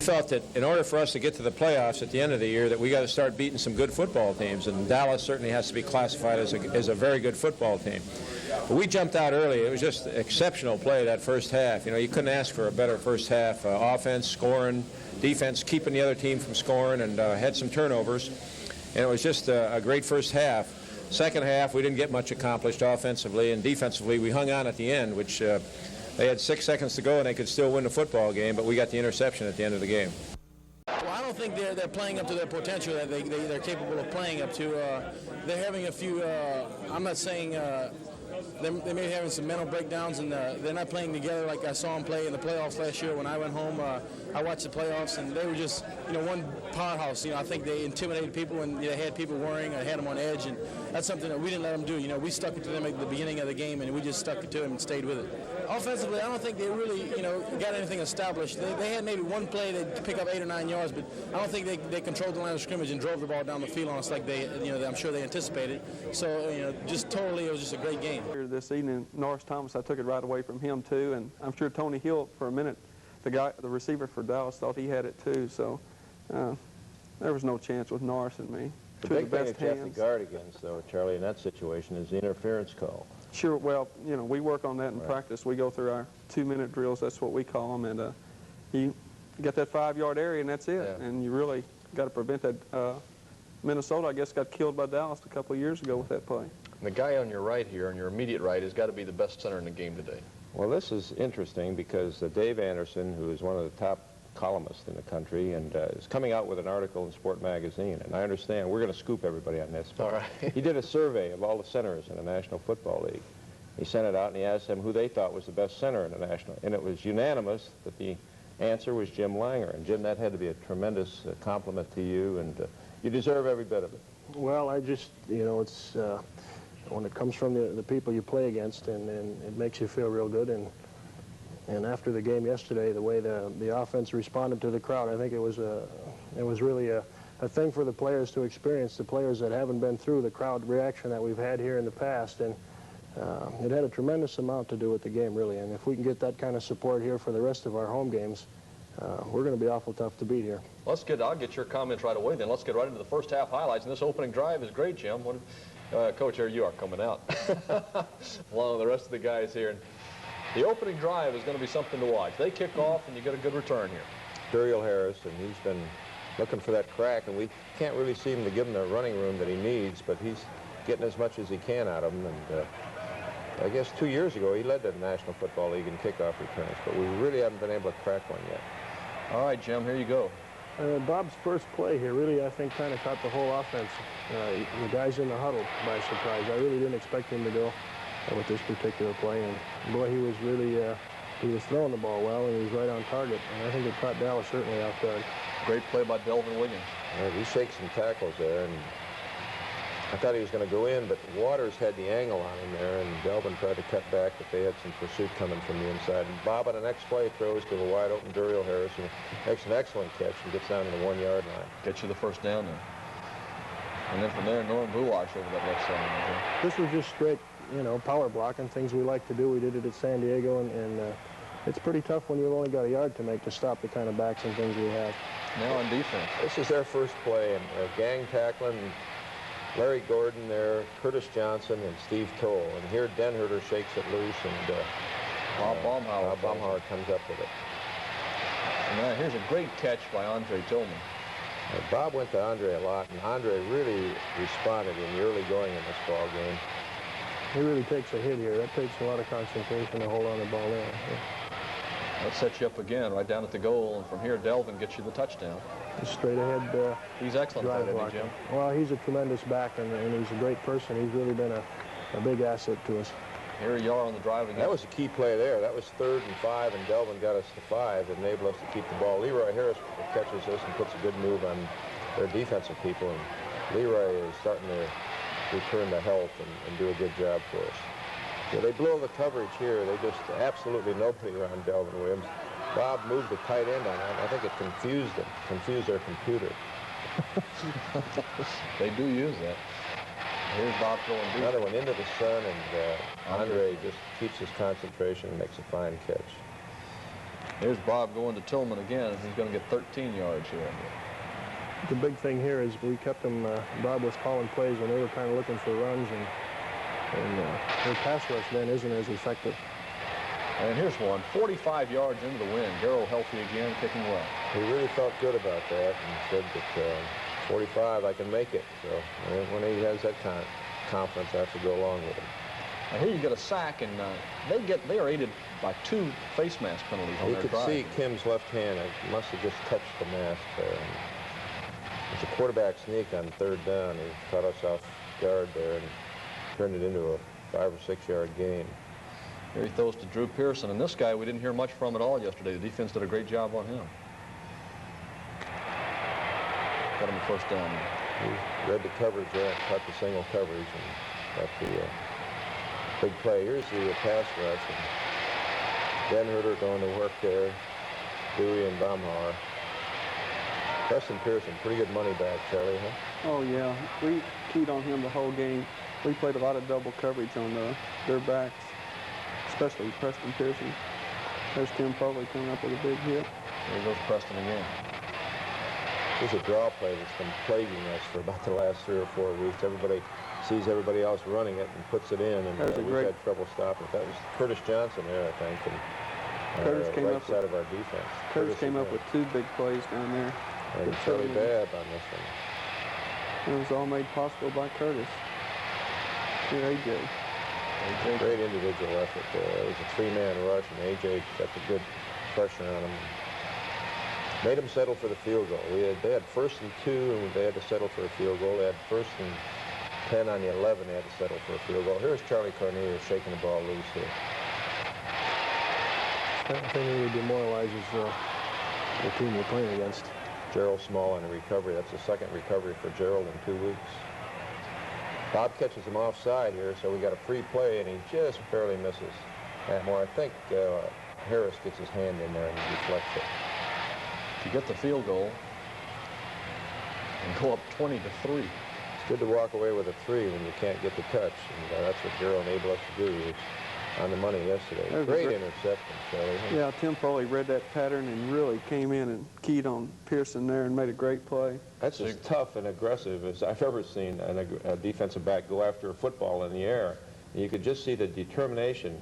Felt that in order for us to get to the playoffs at the end of the year that we got to start beating some good football teams, and Dallas certainly has to be classified as a very good football team. But we jumped out early. It was just exceptional play that first half. You know, you couldn't ask for a better first half. Offense, scoring, defense, keeping the other team from scoring, and had some turnovers. And it was just a great first half. Second half, we didn't get much accomplished offensively, and defensively we hung on at the end, which they had 6 seconds to go and they could still win the football game, but we got the interception at the end of the game. Well, I don't think they're playing up to their potential that they're capable of playing up to. They're having a few, I'm not saying they may be having some mental breakdowns, and they're not playing together like I saw them play in the playoffs last year. When I went home, I watched the playoffs, and they were just, one powerhouse. I think they intimidated people, and they had people worrying. I had them on edge, and that's something that we didn't let them do. We stuck it to them at the beginning of the game, and we just stuck it to them and stayed with it. Offensively, I don't think they really, got anything established. They had maybe one play they'd pick up 8 or 9 yards, but I don't think they controlled the line of scrimmage and drove the ball down the field on us like I'm sure they anticipated. So, just totally, it was just a great game. This evening, Norris Thomas, I took it right away from him too, and I'm sure Tony Hill, for a minute, the receiver for Dallas, thought he had it too. So there was no chance with Norris and me. The big thing that you have to guard against, though, Charlie, in that situation, is the interference call. Sure. Well, we work on that in practice. We go through our 2-minute drills. That's what we call them, and you get that 5-yard area, and that's it. Yeah. And you really got to prevent that. Minnesota, I guess, got killed by Dallas a couple of years ago with that play. And the guy on your right here, on your immediate right, has got to be the best center in the game today. Well, this is interesting because Dave Anderson, who is one of the top columnists in the country, and is coming out with an article in Sport Magazine, and I understand we're going to scoop everybody on this. All right. He did a survey of all the centers in the National Football League. He sent it out and he asked them who they thought was the best center in the National, and it was unanimous that the answer was Jim Langer. And Jim, that had to be a tremendous compliment to you, and you deserve every bit of it. Well, I just, it's when it comes from the people you play against, and it makes you feel real good. And after the game yesterday, the way the offense responded to the crowd, I think it was really a thing for the players to experience, the players that haven't been through the crowd reaction that we've had here in the past. And it had a tremendous amount to do with the game, really. And if we can get that kind of support here for the rest of our home games, we're going to be awful tough to beat here. I'll get your comments right away then. Let's get right into the first half highlights. And this opening drive is great, Jim. Coach, here you are coming out, along with the rest of the guys here. The opening drive is going to be something to watch. They kick off, and you get a good return here. Duriel Harris, and he's been looking for that crack, and we can't really seem to give him the running room that he needs, but he's getting as much as he can out of him. And I guess 2 years ago, he led the National Football League in kickoff returns, but we really haven't been able to crack one yet. All right, Jim, here you go. Bob's first play here really, I think, kind of caught the whole offense. The guys in the huddle by surprise. I really didn't expect him to go with this particular play. And boy, he was really, he was throwing the ball well, and he was right on target. And I think it caught Dallas certainly off guard. Great play by Delvin Williams. He shakes some tackles there, and I thought he was going to go in, but Waters had the angle on him there, and Delvin tried to cut back, but they had some pursuit coming from the inside. And Bob on the next play throws to the wide-open Duriel Harris, who makes an excellent catch and gets down to the 1-yard line. Gets you the first down there. And then from there, Norm Bulash over that left side. This was just straight, power blocking, things we like to do. We did it at San Diego, and it's pretty tough when you've only got a yard to make to stop the kind of backs and things we have. Now on defense. This is their first play, and gang tackling. Larry Gordon there, Curtis Johnson, and Steve Toll. And here Denherter shakes it loose, and Bob Baumhauer comes up with it. And now here's a great catch by Andre Tillman. Bob went to Andre a lot, and Andre really responded in the early going in this ball game. He really takes a hit here. That takes a lot of concentration to hold on the ball there. That sets you up again right down at the goal, and from here Delvin gets you the touchdown. Just straight ahead. He's excellent at that, Jim. Well, he's a tremendous back, and he's a great person. He's really been a big asset to us. Here you are on the drive again. That was a key play there. That was 3rd and 5, and Delvin got us to 5, and enabled us to keep the ball. Leroy Harris catches this and puts a good move on their defensive people, and Leroy is starting to return to health and do a good job for us. Yeah, they blow the coverage here. They just absolutely nobody around Delvin Williams. Bob moved the tight end on him. I think it confused them, confused their computer. They do use that. Here's Bob throwing deep. Another one into the sun, and Andre just keeps his concentration and makes a fine catch. Here's Bob going to Tillman again, and he's going to get 13 yards here. The big thing here is we kept them, Bob was calling plays when they were kind of looking for runs, and their pass rush then isn't as effective. And here's one, 45 yards into the wind. Garrow healthy again, kicking well. He really felt good about that and said that 45, I can make it. So when he has that kind of confidence, I have to go along with him. Now here you get a sack, and they are aided by 2 face mask penalties on You their could drive. see Kim's left hand. It must have just touched the mask there. It's a quarterback sneak on 3rd down. He caught us off guard there and turned it into a 5 or 6 yard gain. Here he throws to Drew Pearson, and this guy we didn't hear much from at all yesterday. The defense did a great job on him. Got him a first down. He read the coverage there, cut the single coverage, and got the big play. Here's the pass rush. And Ben going to work there, Dewey and Baumhauer. Preston Pearson, pretty good money back, Charlie, huh? Oh, yeah. We keyed on him the whole game. We played a lot of double coverage on their backs, especially Preston Pearson. There's Tim Foley coming up with a big hit. There goes Preston again. This is a draw play that's been plaguing us for about the last 3 or 4 weeks. Everybody sees everybody else running it and puts it in, and we've had trouble stopping it. That was Curtis Johnson there, I think, and Curtis came right up side of our defense. Curtis came up with 2 big plays down there. And Charlie Babb on this one. It was all made possible by Curtis. Here, A.J. Great individual effort there. It was a 3-man rush, and A.J. got the good pressure on him. Made them settle for the field goal. They had 1st and 2, and they had to settle for a field goal. They had 1st and 10 on the 11. They had to settle for a field goal. Here's Charlie Cornelius shaking the ball loose here. That thing really demoralizes the team you're playing against. Gerald Small on a recovery. That's the 2nd recovery for Gerald in 2 weeks. Bob catches him offside here, so we got a free play, and he just barely misses. More, I think Harris gets his hand in there and deflects it. To get the field goal and go up 20-3. It's good to walk away with a 3 when you can't get the touch, and that's what Gerald enabled us to do. He was on the money yesterday. Great interception, Charlie. Yeah, Tim Foley read that pattern and really came in and keyed on Pearson there and made a great play. That's as tough and aggressive as I've ever seen a defensive back go after a football in the air. And you could just see the determination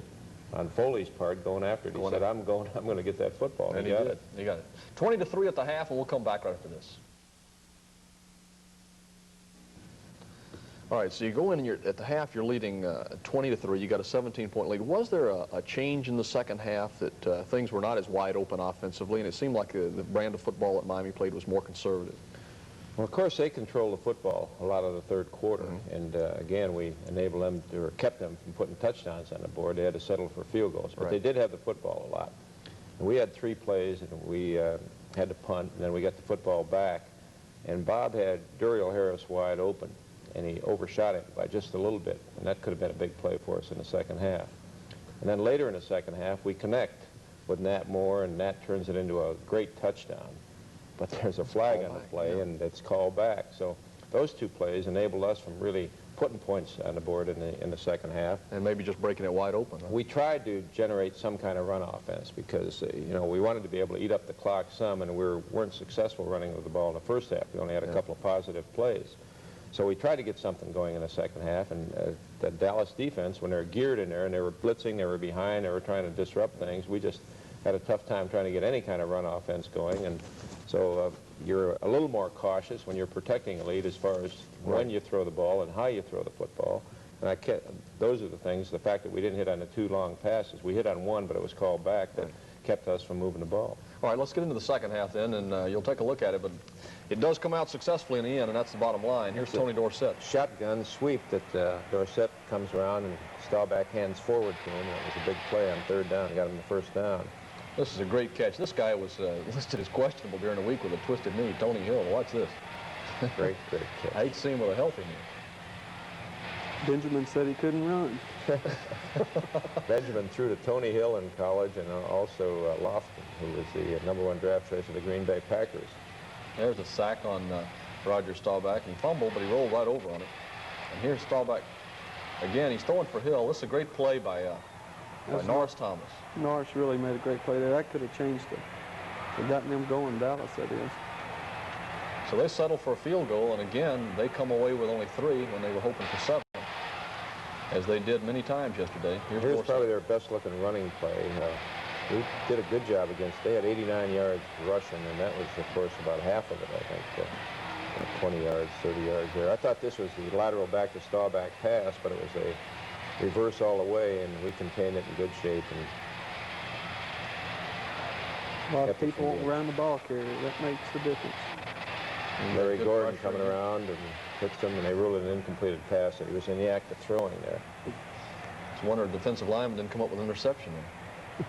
on Foley's part going after it. He said, I'm going to get that football. And he got it. He got it. 20-3 at the half, and we'll come back right after this. All right, so you go in and at the half, you're leading 20-3. You got a 17-point lead. Was there a change in the second half that things were not as wide open offensively, and it seemed like the brand of football that Miami played was more conservative? Well, of course, they controlled the football a lot of the 3rd quarter, and again, we enabled them or kept them from putting touchdowns on the board. They had to settle for field goals, but they did have the football a lot. And we had 3 plays, and we had to punt, and then we got the football back, and Bob had Duriel Harris wide open, and he overshot him by just a little bit, and that could have been a big play for us in the second half. And then later in the second half, we connect with Nat Moore, and Nat turns it into a great touchdown. But there's a flag on the play, and it's called back. So those 2 plays enabled us from really putting points on the board in the second half. And maybe just breaking it wide open. Huh? We tried to generate some kind of run offense because, we wanted to be able to eat up the clock some, and we weren't successful running with the ball in the first half. We only had a couple of positive plays. So we tried to get something going in the second half, and the Dallas defense, when they're geared in there and they were blitzing, they were behind, they were trying to disrupt things, we just had a tough time trying to get any kind of run offense going. And so you're a little more cautious when you're protecting a lead as far as when you throw the ball and how you throw the football. And those are the things, the fact that we didn't hit on the 2 long passes. We hit on 1, but it was called back that kept us from moving the ball. All right, let's get into the second half then, and you'll take a look at it. But it does come out successfully in the end, and that's the bottom line. Here's Tony Dorsett. Shotgun sweep that Dorsett comes around and Staubach hands forward to him. That was a big play on 3rd down. Got him the 1st down. This is a great catch. This guy was listed as questionable during the week with a twisted knee. Tony Hill, watch this. Great catch. I hate to see him with a healthy knee. Benjamin said he couldn't run. Benjamin threw to Tony Hill in college, and also Lofton, who was the #1 draft choice of the Green Bay Packers. There's a sack on Roger Staubach. He fumbled, but he rolled right over on it. And here's Staubach. Again, he's throwing for Hill. This is a great play by by Norris Thomas. Norris really made a great play there. That could have changed it. It gotten them going, Dallas, that is. So they settle for a field goal, and again, they come away with only 3 when they were hoping for 7, as they did many times yesterday. Here's probably their best-looking running play. We did a good job against. They had 89 yards rushing, and that was, of course, about half of it, I think. 20 yards, 30 yards there. I thought this was the lateral back to Staubach pass, but it was a reverse all the way, and we contained it in good shape. And a lot of people around the ball carrier. That makes the difference. and Larry Gordon coming around and hits him, and they ruled it an incompleted pass that he was in the act of throwing there. It's a wonder the defensive lineman didn't come up with an interception there.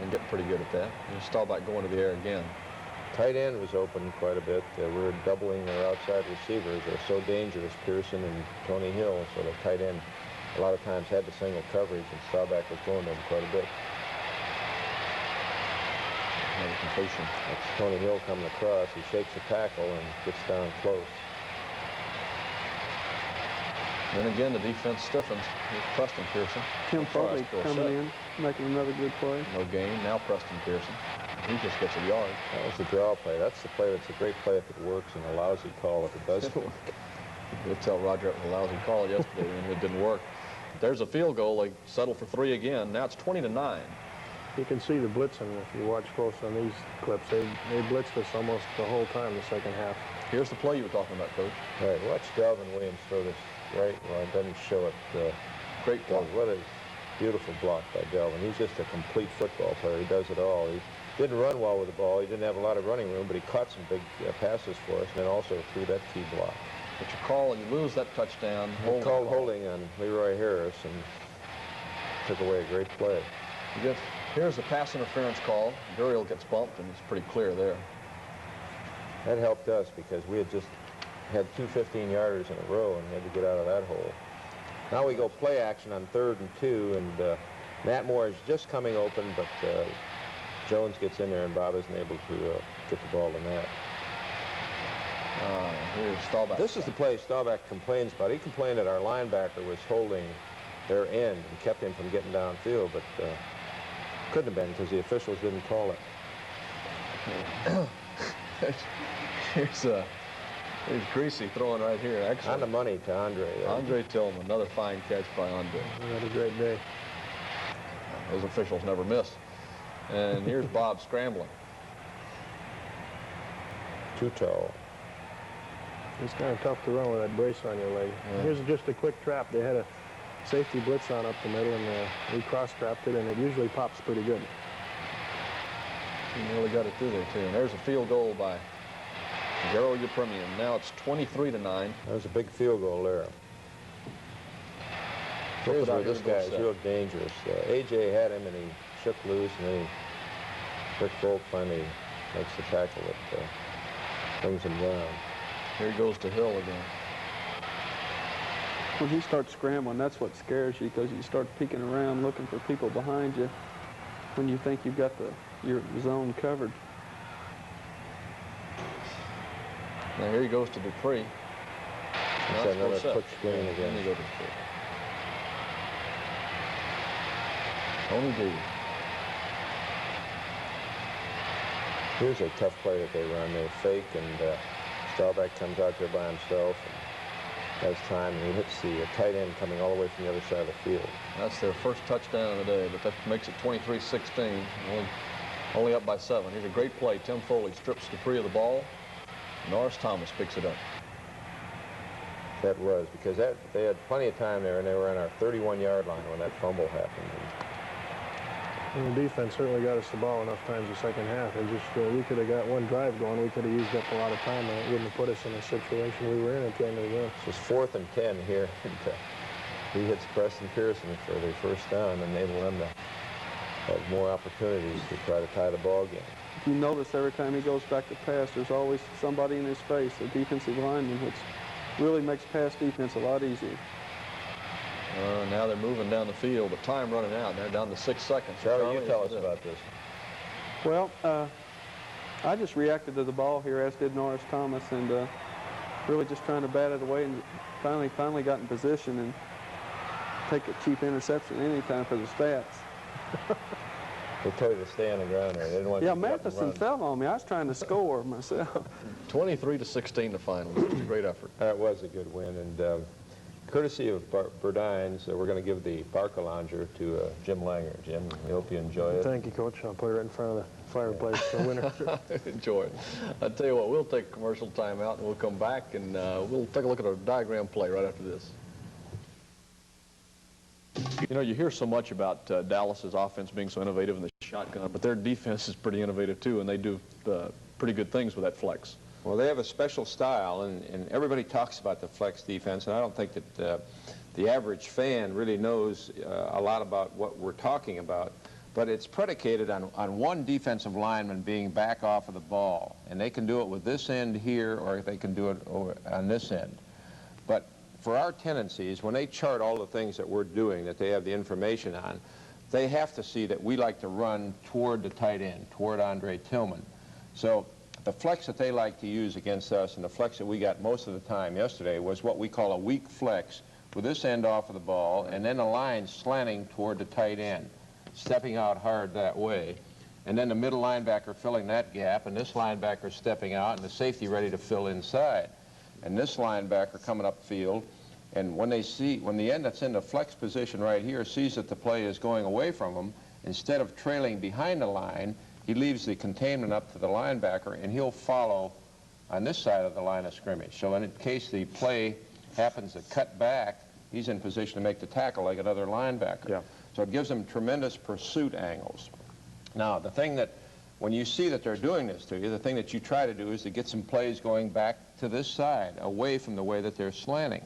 And getting pretty good at that. And Staubach going to the air again. Tight end was open quite a bit. We were doubling their outside receivers. They're so dangerous, Pearson and Tony Hill, so the tight end a lot of times had the single coverage, and Staubach was going to them quite a bit. Another completion. That's Tony Hill coming across. He shakes the tackle and gets down close. Then again, the defense stiffens. Here's Preston Pearson. Tim Foley coming in, making another good play. No gain. Now Preston Pearson. He just gets a yard. That was the draw play. That's the play that's a great play if it works, and a lousy call if it doesn't work. We'll tell Roger it was a lousy call yesterday and it didn't work. There's a field goal. They settle for 3 again. Now it's 20-9. You can see the blitzing if you watch close on these clips. They blitzed us almost the whole time the second half. Here's the play you were talking about, Coach. All right, watch Delvin Williams throw this right. Well, it doesn't show it. Great block. What a beautiful block by Delvin. He's just a complete football player. He does it all. He didn't run well with the ball. He didn't have a lot of running room, but he caught some big passes for us, and then also threw that key block. But you call and you lose that touchdown. He called holding on Leroy Harris and took away a great play. Here's the pass interference call. Gurriel gets bumped, and it's pretty clear there. That helped us because we had just had 2 15-yarders in a row and had to get out of that hole. Now we go play action on 3rd and 2, and Matt Moore is just coming open, but Jones gets in there, and Bob isn't able to get the ball to Matt. Here's Staubach. This is the play Staubach complains about. He complained that our linebacker was holding their end and kept him from getting downfield, but couldn't have been because the officials didn't call it. Here's Greasy throwing right here. Excellent. On the money to Andre. Andre Tillman, another fine catch by Andre. He had a great day. Those officials never miss. And here's Bob scrambling. Too tall. It's kind of tough to run with that brace on your leg. Yeah. Here's just a quick trap. They had a safety blitz on up the middle, and we cross-trapped it, and it usually pops pretty good. He nearly got it through there, too. And there's a field goal by Garo Yepremian. Now it's 23-9. That was a big field goal there. Here's where this guy is real dangerous. A.J. had him, and he shook loose, and then Rick Volk finally makes the tackle that brings him down. Here he goes to Hill again. When he starts scrambling, that's what scares you, because you start peeking around looking for people behind you when you think you've got your zone covered. Now here he goes to Dupree. That's another quick screen again. Then he goes to Dupree. Tony D. Here's a tough play that they run. They fake, and Staubach comes out there by himself and has time, and he hits the tight end coming all the way from the other side of the field. That's their first touchdown of the day, but that makes it 23-16. Only up by 7. Here's a great play. Tim Foley strips Dupree of the ball. Norris Thomas picks it up. That was because they had plenty of time there, and they were on our 31-yard line when that fumble happened. And the defense certainly got us the ball enough times the second half. It just we could have got one drive going. We could have used up a lot of time, and it wouldn't have put us in the situation we were in at the end of the game. It was 4th and 10 here, and he hits Preston Pearson for the first down, and enable them to have more opportunities to try to tie the ball game. If you notice, every time he goes back to pass, there's always somebody in his face, a defensive lineman, which really makes pass defense a lot easier. Now they're moving down the field, but time running out. They're down to 6 seconds. Charlie, you tell us about this. Well, I just reacted to the ball here, as did Norris Thomas, and really just trying to bat it away, and finally got in position and take a cheap interception anytime for the stats. They told you to stay on the ground there. They didn't want you Yeah, to get up and Matheson run. fell on me. I was trying to score myself. 23-16 the final. It was a great effort. That was a good win, and courtesy of Burdines, we're going to give the Barca Lounger to Jim Langer. Jim, we hope you enjoy it. Thank you, Coach. I'll put it right in front of the fireplace for winter. Enjoy it. I'll tell you what, we'll take a commercial timeout, and we'll come back, and we'll take a look at a diagram play right after this. You know, you hear so much about Dallas's offense being so innovative in the shotgun, but their defense is pretty innovative, too, and they do pretty good things with that flex. Well, they have a special style, and everybody talks about the flex defense, and I don't think that the average fan really knows a lot about what we're talking about. But it's predicated on one defensive lineman being back off of the ball, and they can do it with this end here, or they can do it on this end. But for our tendencies, when they chart all the things that we're doing, that they have the information on, they have to see that we like to run toward the tight end, toward Andre Tillman. So the flex that they like to use against us, and the flex that we got most of the time yesterday, was what we call a weak flex, with this end off of the ball, and then a line slanting toward the tight end, stepping out hard that way. And then the middle linebacker filling that gap, and this linebacker stepping out, and the safety ready to fill inside. And this linebacker coming upfield, and when the end that's in the flex position right here sees that the play is going away from him, instead of trailing behind the line, he leaves the containment up to the linebacker, and he'll follow on this side of the line of scrimmage. So in case the play happens to cut back, he's in position to make the tackle like another linebacker. Yeah. So it gives them tremendous pursuit angles. Now, the thing that, when you see that they're doing this to you, the thing that you try to do is to get some plays going back to this side, away from the way that they're slanting.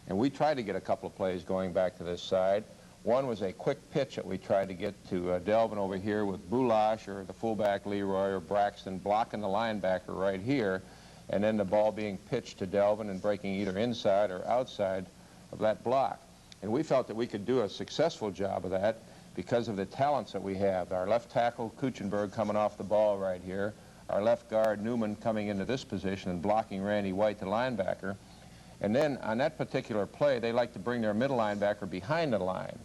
And we tried to get a couple of plays going back to this side. One was a quick pitch that we tried to get to Delvin over here with Boulash or the fullback Leroy or Braxton blocking the linebacker right here, and then the ball being pitched to Delvin and breaking either inside or outside of that block. And we felt that we could do a successful job of that because of the talents that we have. Our left tackle, Kuchenberg, coming off the ball right here. Our left guard, Newman, coming into this position and blocking Randy White, the linebacker. And then on that particular play, they like to bring their middle linebacker behind the line.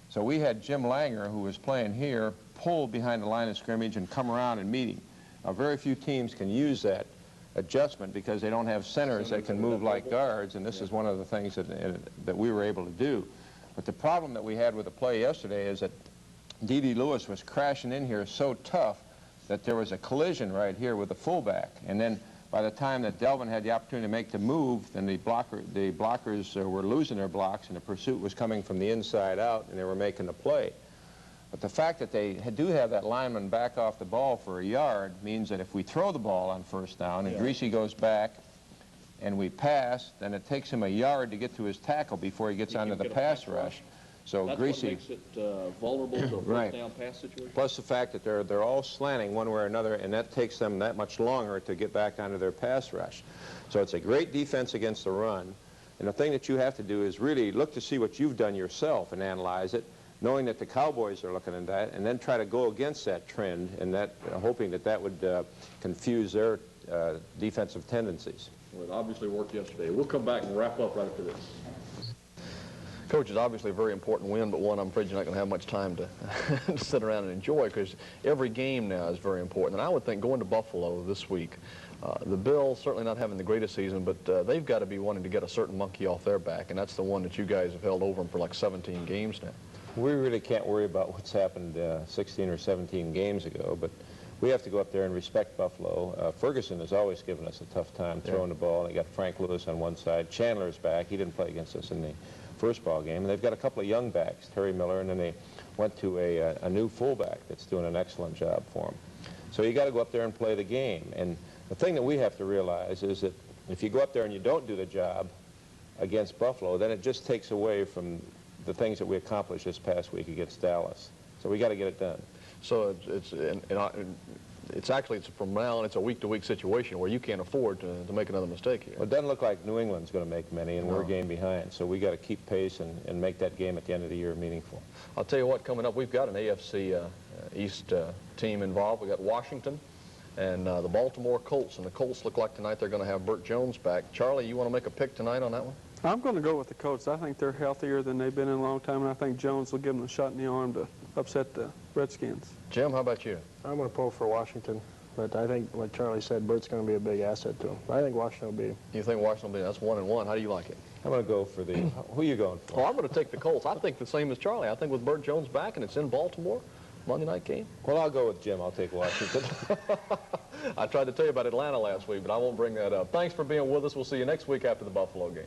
So we had Jim Langer, who was playing here, pull behind the line of scrimmage and come around and meet him. Now, very few teams can use that adjustment because they don't have centers that can move like guards, and this is one of the things that we were able to do. But the problem that we had with the play yesterday is that D.D. Lewis was crashing in here so tough that there was a collision right here with the fullback. And then by the time that Delvin had the opportunity to make the move, then the blockers were losing their blocks, and the pursuit was coming from the inside out, and they were making the play. But the fact that they do have that lineman back off the ball for a yard means that if we throw the ball on first down and Greasy goes back and we pass, then it takes him a yard to get to his tackle before he gets onto the pass rush. So That's Greasy what makes it vulnerable to a Right. first down pass situation. Plus the fact that they're all slanting one way or another, and that takes them that much longer to get back onto their pass rush. So it's a great defense against the run. And the thing that you have to do is really look to see what you've done yourself and analyze it, knowing that the Cowboys are looking at that, and then try to go against that trend, and that hoping that that would confuse their defensive tendencies. Well, it obviously worked yesterday. We'll come back and wrap up right after this. Coach, it's obviously a very important win, but one I'm afraid you're not going to have much time to, to sit around and enjoy, because every game now is very important. And I would think going to Buffalo this week, the Bills certainly not having the greatest season, but they've got to be wanting to get a certain monkey off their back, and that's the one that you guys have held over them for like 17 games now. We really can't worry about what's happened 16 or 17 games ago, but we have to go up there and respect Buffalo. Ferguson has always given us a tough time throwing the ball. They got Frank Lewis on one side. Chandler's back. He didn't play against us in the first ball game. And they've got a couple of young backs, Terry Miller, and then they went to a new fullback that's doing an excellent job for them. So you got to go up there and play the game. And the thing that we have to realize is that if you go up there and you don't do the job against Buffalo, then it just takes away from the things that we accomplished this past week against Dallas. So we got to get it done. So it's actually from now on, it's a week-to-week situation where you can't afford to make another mistake here. Well, it doesn't look like New England's going to make many, and we're a game behind. So we got to keep pace and make that game at the end of the year meaningful. I'll tell you what, coming up, we've got an AFC East team involved. We've got Washington and the Baltimore Colts, and the Colts look like tonight they're going to have Burt Jones back. Charlie, you want to make a pick tonight on that one? I'm going to go with the Colts. I think they're healthier than they've been in a long time, and I think Jones will give them a shot in the arm to upset the Redskins. Jim, how about you? I'm going to pull for Washington, but I think, like Charlie said, Bert's going to be a big asset to him. I think Washington will beat him. You think Washington will be? That's 1-1. How do you like it? I'm going to go for the, who are you going for? Well, I'm going to take the Colts. I think the same as Charlie. I think with Burt Jones back and it's in Baltimore, Monday night game. Well, I'll go with Jim. I'll take Washington. I tried to tell you about Atlanta last week, but I won't bring that up. Thanks for being with us. We'll see you next week after the Buffalo game.